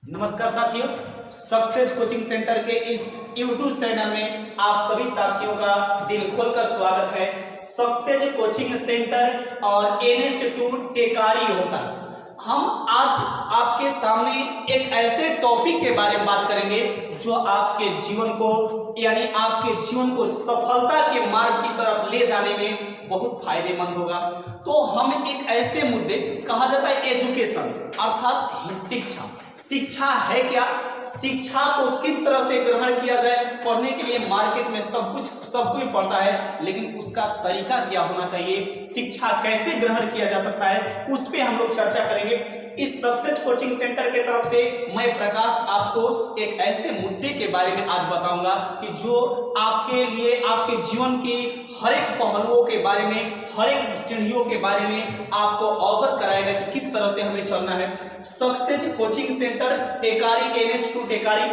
नमस्कार साथियों, success coaching centre के इस YouTube चैनल में आप सभी साथियों का दिल खोलकर स्वागत है। सक्सेस कोचिंग सेंटर और NH2 टेकारी होटर्स। हम आज आपके सामने एक ऐसे टॉपिक के बारे में बात करेंगे जो आपके जीवन को यानी आपके जीवन को सफलता के मार्ग की तरफ ले जाने में बहुत फायदेमंद होगा। तो हम एक ऐसे मुद्दे, कहा जाता है एजुकेशन अर्थात शिक्षा है क्या, शिक्षा को किस तरह से ग्रहण किया जाए। पढ़ने के लिए मार्केट में सब कुछ पढ़ता है, लेकिन उसका तरीका क्या होना चाहिए, शिक्षा कैसे ग्रहण किया जा सकता है, उस पे हम लोग चर्चा करेंगे। इस सक्सेस कोचिंग सेंटर के तरफ से मैं प्रकाश आपको एक ऐसे मुद्दे के बारे में आज बताऊंगा कि जो आपके लिए आपके जीवन की हर एक पहलुओं के बारे में, हर एक सीढ़ियों के बारे में आपको अवगत कराएगा कि किस तरह से हमें चलना है। Success coaching centre Tekari, NH2 Tekari,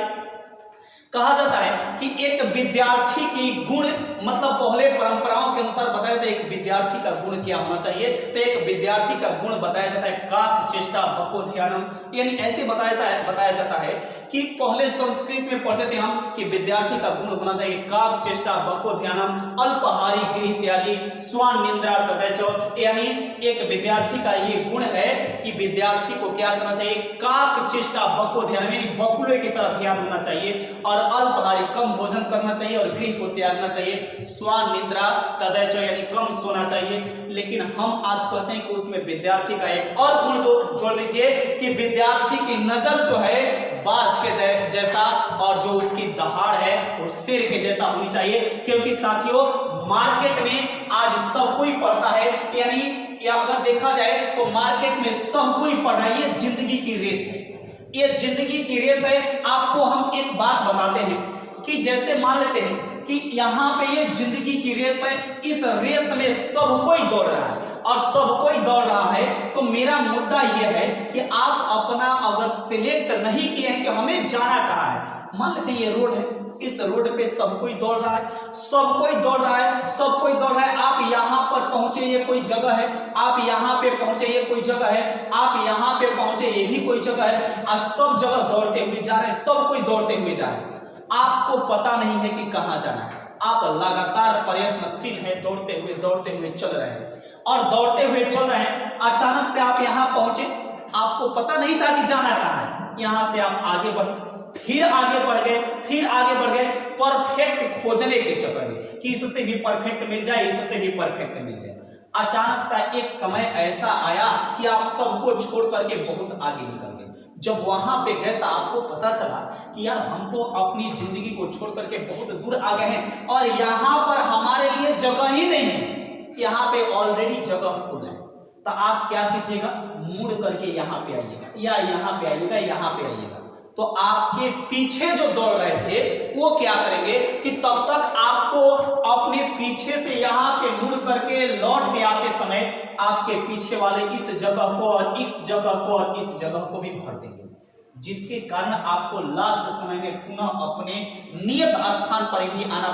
कहा जाता है कि एक विद्यार्थी की गुण, मतलब पहले परंपराओं के अनुसार बताया जाता है एक विद्यार्थी का गुण क्या होना चाहिए। तो एक विद्यार्थी का गुण बताया जाता है काक चेष्टा बको ध्यानम, यानी ऐसे बताया जाता है कि पहले संस्कृत में पढ़ते थे हम कि विद्यार्थी का गुण होना चाहिए काक चेष्टा बको ध्यानम अल्पहारी गृह त्यागी स्वान निंद्रा तदैच, यानी एक विद्यार्थी का ये गुण है कि विद्यार्थी को क्या करना चाहिए, काक चेष्टा बको ध्यानम, यानी बकुले की तरह ध्यान होना चाहिए, और अल्पहारी कम भोजन करना चाहिए और गृह को त्यागना चाहिए, स्वान निंद्रा तदैच, यानी कम सोना चाहिए। लेकिन हम आज कहते हैं कि उसमें विद्यार्थी का एक और गुण तो जोड़ लीजिए कि विद्यार्थी की नजर जो है बाज के जैसा और जो उसकी दहाड़ है वो शेर के जैसा होनी चाहिए। क्योंकि साथियों, मार्केट में आज सब कोई पढ़ता है, यानी अगर देखा जाए तो मार्केट में सब कोई पढ़ रहा है। ये जिंदगी की रेस है, ये जिंदगी की रेस है। आपको हम एक बात बताते हैं कि जैसे मान लेते हैं कि यहाँ पे ये जिंदगी की रेस है, इस रेस में सब कोई दौड़ रहा है और सब कोई दौड़ रहा है। तो मेरा मुद्दा यह है कि आप अपना अगर सिलेक्ट नहीं किए हैं कि हमें जाना कहाँ है, मान लेते हैं ये रोड है, इस रोड पे सब कोई दौड़ रहा है, सब कोई दौड़ रहा है, सब कोई दौड़ रहा है। आप यहाँ पर पहुंचे, ये कोई जगह है, आप यहाँ पे पहुंचे, ये कोई जगह है, आप यहाँ पे पहुंचे, ये भी कोई जगह है, और सब जगह दौड़ते हुए जा रहे हैं, सब कोई दौड़ते हुए जा रहे हैं। आपको पता नहीं है कि कहाँ जाना है, आप लगातार प्रयत्नशील है, दौड़ते हुए चल रहे हैं और दौड़ते हुए चल रहे हैं। अचानक से आप यहाँ पहुंचे, आपको पता नहीं था कि जाना कहाँ है। यहाँ से आप आगे बढ़े, फिर आगे बढ़ गए, फिर आगे बढ़ गए, परफेक्ट खोजने के चक्कर में कि इससे भी परफेक्ट मिल जाए, इससे भी परफेक्ट मिल जाए। अचानक सा एक समय ऐसा आया कि आप सबको छोड़ करके बहुत आगे निकल गए। जब वहां पे गए तो आपको पता चला कि यार हम तो अपनी जिंदगी को छोड़ करके बहुत दूर आ गए हैं और यहाँ पर हमारे लिए जगह ही नहीं है, यहाँ पे ऑलरेडी जगह फुल है। तो आप क्या कीजिएगा, मुड़ करके यहाँ पे आइएगा, या यहाँ पे आइएगा, यहाँ पे आइएगा। तो आपके पीछे जो दौड़ रहे थे वो क्या करेंगे कि तब तक आपको अपने पीछे से यहां से मुड़ करके लौट के आते समय आपके पीछे वाले इस जगह को और इस जगह को और इस जगह को भी भर देंगे, जिसके कारण आपको लास्ट समय में पुनः अपने नियत स्थान पर भी आना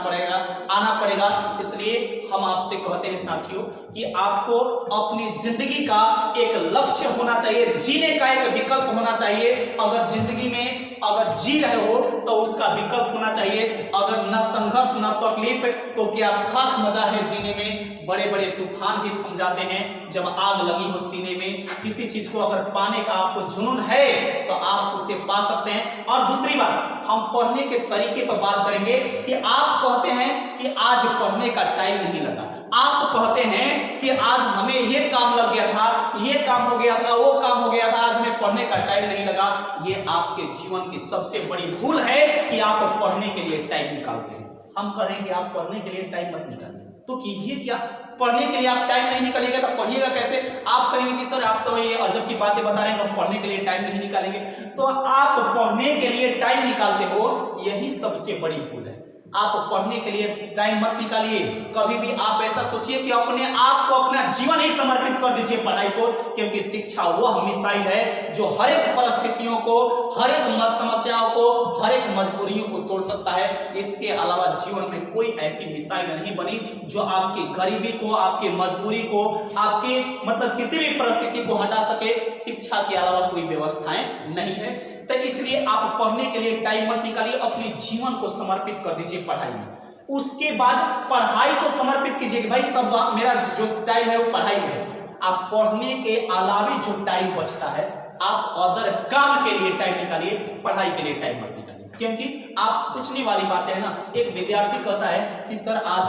पड़ेगा। इसलिए हम आपसे कहते हैं साथियों कि आपको अपनी जिंदगी का एक लक्ष्य होना चाहिए, जीने का एक विकल्प होना चाहिए। अगर जिंदगी में अगर जी रहे हो तो उसका विकल्प होना चाहिए। अगर न संघर्ष न तकलीफ तो क्या खाक मजा है जीने में। बड़े बड़े तूफान भी थम जाते हैं जब आग लगी हो सीने में। किसी चीज को अगर पाने का आपको जुनून है तो आप उसे पा सकते हैं। और दूसरी बात, हम पढ़ने के तरीके पर बात करेंगे कि आप कहते हैं कि आज पढ़ने का टाइम नहीं लगा, आप कहते हैं कि आज हमें ये काम लग गया था, ये काम हो गया था, वो काम हो गया था, आज हमें पढ़ने का टाइम नहीं लगा। ये आपके जीवन की सबसे बड़ी भूल है कि आप पढ़ने के लिए टाइम निकालते हैं। हम करेंगे आप पढ़ने के लिए टाइम मत निकालिए, तो कीजिए क्या, पढ़ने के लिए आप टाइम नहीं निकालिएगा तो पढ़िएगा कैसे। आप कहेंगे कि सर आप तो ये अजब की बातें बता रहे हैं, तो पढ़ने के लिए टाइम नहीं निकालेंगे। तो आप पढ़ने के लिए टाइम निकालते हो, यही सबसे बड़ी भूल है। आप पढ़ने के लिए टाइम मत निकालिए। कभी भी आप ऐसा सोचिए कि अपने आप को, अपना जीवन ही समर्पित कर दीजिए पढ़ाई को, क्योंकि शिक्षा वह मिसाइल है जो हर एक परिस्थितियों को, हर एक समस्याओं को, हर एक मजबूरियों को तोड़ सकता है। इसके अलावा जीवन में कोई ऐसी मिसाइल नहीं बनी जो आपकी गरीबी को, आपकी मजबूरी को, आपके मतलब किसी भी परिस्थिति को हटा सके। शिक्षा के अलावा कोई व्यवस्थाएं नहीं है। तो इसलिए आप पढ़ने के लिए टाइम मत निकालिए, अपने जीवन को समर्पित कर दीजिए पढ़ाई में। उसके बाद पढ़ाई को समर्पित कीजिए कि भाई सब मेरा जो टाइम है वो पढ़ाई में है। आप पढ़ने के अलावे जो टाइम बचता है आप अदर काम के लिए टाइम निकालिए, पढ़ाई के लिए टाइम मत निकालिए। क्योंकि आप सोचने वाली बात है ना, एक विद्यार्थी कहता है कि सर आज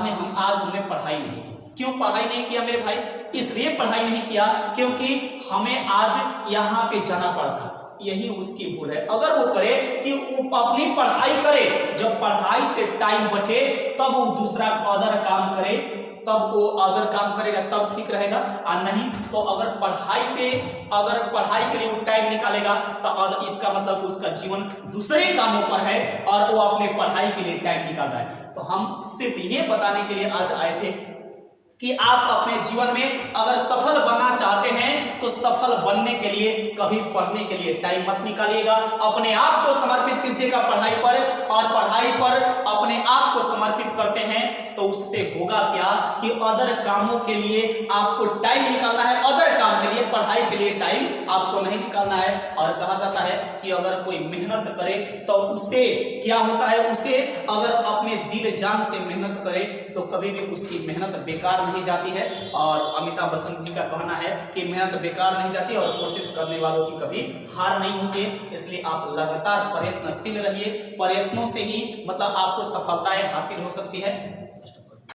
हमने पढ़ाई नहीं की। क्यों पढ़ाई नहीं किया मेरे भाई? इसलिए पढ़ाई नहीं किया क्योंकि हमें आज यहाँ पे जाना पड़ा था। यही उसकी भूल है। अगर वो करे कि वो अपनी पढ़ाई करे, जब पढ़ाई से टाइम बचे तब वो दूसरा अदर काम करे, तब वो अदर काम करेगा तब ठीक रहेगा। और नहीं तो अगर पढ़ाई के लिए वो टाइम निकालेगा तो इसका मतलब उसका जीवन दूसरे कामों पर है और वो अपने पढ़ाई के लिए टाइम निकाल रहा है। तो हम सिर्फ ये बताने के लिए आज आए थे कि आप अपने जीवन में अगर सफल बनना चाहते हैं तो सफल बनने के लिए कभी पढ़ने के लिए टाइम मत निकालिएगा। अपने आप को समर्पित कीजिएगा पढ़ाई पर, और पढ़ाई पर अपने आप को समर्पित करते हैं तो उससे होगा क्या कि अदर कामों के लिए आपको टाइम निकालना है, अदर काम के लिए, पढ़ाई के लिए टाइम आपको नहीं निकालना है। और कहा जाता है कि अगर कोई मेहनत करे तो उसे क्या होता है, उसे अगर अपने दिल जान से मेहनत करे तो कभी भी उसकी मेहनत बेकार नहीं जाती है। और अमिताभ बच्चन जी का कहना है कि मेहनत बेकार नहीं जाती और कोशिश करने वालों की कभी हार नहीं होती। इसलिए आप लगातार प्रयत्नशील रहिए, प्रयत्नों से ही मतलब आपको सफलताएं हासिल हो सकती है।